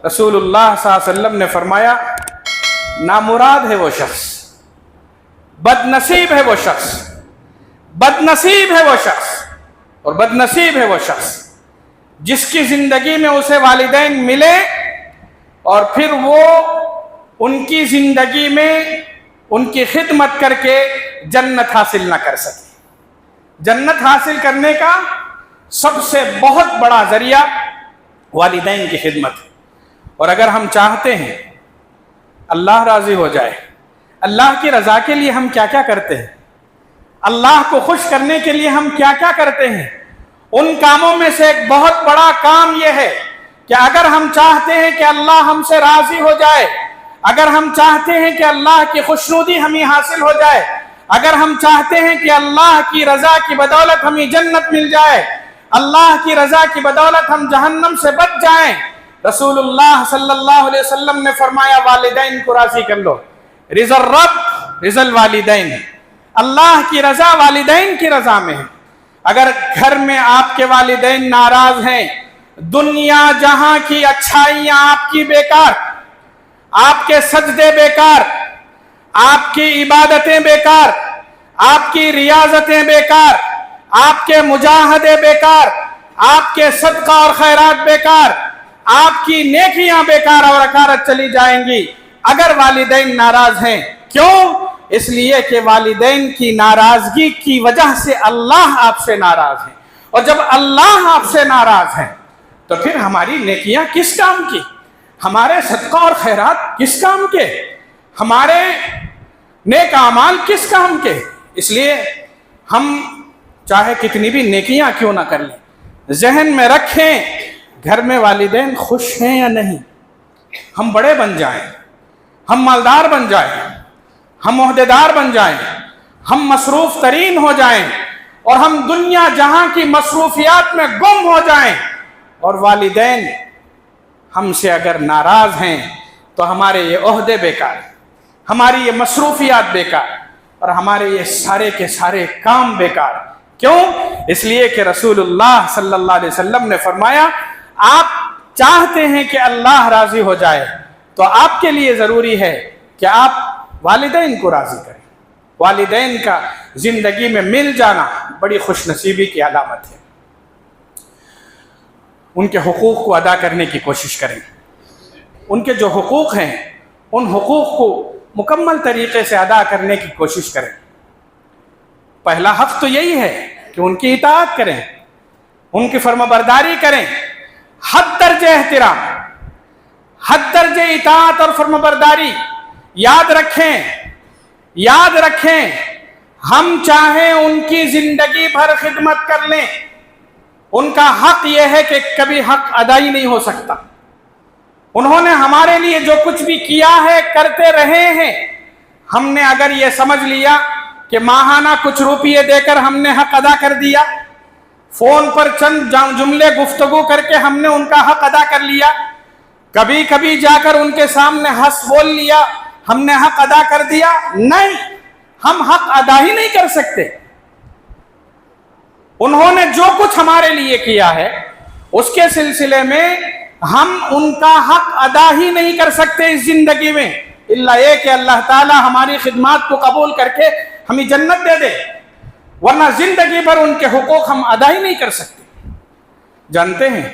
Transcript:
رسول اللہ صلی اللہ علیہ وسلم نے فرمایا نامراد ہے وہ شخص، بد نصیب ہے وہ شخص، بد نصیب ہے وہ شخص، اور بد نصیب ہے وہ شخص جس کی زندگی میں اسے والدین ملے اور پھر وہ ان کی زندگی میں ان کی خدمت کر کے جنت حاصل نہ کر سکے۔ جنت حاصل کرنے کا سب سے بہت بڑا ذریعہ والدین کی خدمت ہے۔ اور اگر ہم چاہتے ہیں اللہ راضی ہو جائے، اللہ کی رضا کے لیے ہم کیا کیا کرتے ہیں، اللہ کو خوش کرنے کے لیے ہم کیا کیا کرتے ہیں، ان کاموں میں سے ایک بہت بڑا کام یہ ہے کہ اگر ہم چاہتے ہیں کہ اللہ ہم سے راضی ہو جائے، اگر ہم چاہتے ہیں کہ اللہ کی خوشنودی ہمیں حاصل ہو جائے، اگر ہم چاہتے ہیں کہ اللہ کی رضا کی بدولت ہمیں جنت مل جائے، اللہ کی رضا کی بدولت ہم جہنم سے بچ جائیں، رسول اللہ صلی اللہ علیہ وسلم نے فرمایا والدین کو راضی کر لو۔ رضا الرب رضا الوالدین، اللہ کی رضا والدین کی رضا میں ہے۔ اگر گھر میں آپ کے والدین ناراض ہیں، دنیا جہاں کی اچھائیاں آپ کی بیکار، آپ کے سجدے بیکار، آپ کی عبادتیں بیکار، آپ کی ریاضتیں بیکار، آپ کے مجاہدے بیکار، آپ کے صدقہ اور خیرات بیکار، آپ کی نیکیاں بیکار اور اکارت چلی جائیں گی اگر والدین ناراض ہیں۔ کیوں؟ اس لیے کہ والدین کی ناراضگی کی وجہ سے اللہ آپ سے ناراض ہیں، اور جب اللہ آپ سے ناراض ہیں تو پھر ہماری نیکیاں کس کام کی، ہمارے صدقہ اور خیرات کس کام کے، ہمارے نیک اعمال کس کام کے؟ اس لیے ہم چاہے کتنی بھی نیکیاں کیوں نہ کر لیں، ذہن میں رکھیں گھر میں والدین خوش ہیں یا نہیں۔ ہم بڑے بن جائیں، ہم مالدار بن جائیں، ہم عہدیدار بن جائیں، ہم مصروف ترین ہو جائیں، اور ہم دنیا جہاں کی مصروفیات میں گم ہو جائیں، اور والدین ہم سے اگر ناراض ہیں تو ہمارے یہ عہدے بیکار، ہماری یہ مصروفیات بیکار، اور ہمارے یہ سارے کے سارے کام بیکار۔ کیوں؟ اس لیے کہ رسول اللہ صلی اللہ علیہ وسلم نے فرمایا آپ چاہتے ہیں کہ اللہ راضی ہو جائے تو آپ کے لیے ضروری ہے کہ آپ والدین کو راضی کریں۔ والدین کا زندگی میں مل جانا بڑی خوش نصیبی کی علامت ہے۔ ان کے حقوق کو ادا کرنے کی کوشش کریں، ان کے جو حقوق ہیں ان حقوق کو مکمل طریقے سے ادا کرنے کی کوشش کریں۔ پہلا حق تو یہی ہے کہ ان کی اطاعت کریں، ان کی فرمانبرداری کریں، حد درجہ احترام، حد درجہ اطاعت اور فرمانبرداری۔ یاد رکھیں ہم چاہیں ان کی زندگی بھر خدمت کر لیں، ان کا حق یہ ہے کہ کبھی حق ادا ہی نہیں ہو سکتا۔ انہوں نے ہمارے لیے جو کچھ بھی کیا ہے کرتے رہے ہیں، ہم نے اگر یہ سمجھ لیا کہ ماہانہ کچھ روپیے دے کر ہم نے حق ادا کر دیا، فون پر چند جملے گفتگو کر کے ہم نے ان کا حق ادا کر لیا، کبھی کبھی جا کر ان کے سامنے ہنس بول لیا، ہم نے حق ادا کر دیا، نہیں، ہم حق ادا ہی نہیں کر سکتے۔ انہوں نے جو کچھ ہمارے لیے کیا ہے اس کے سلسلے میں ہم ان کا حق ادا ہی نہیں کر سکتے اس زندگی میں، الا یہ کہ اللہ تعالی ہماری خدمات کو قبول کر کے ہمیں جنت دے دے، ورنہ زندگی بھر ان کے حقوق ہم ادا ہی نہیں کر سکتے۔ جانتے ہیں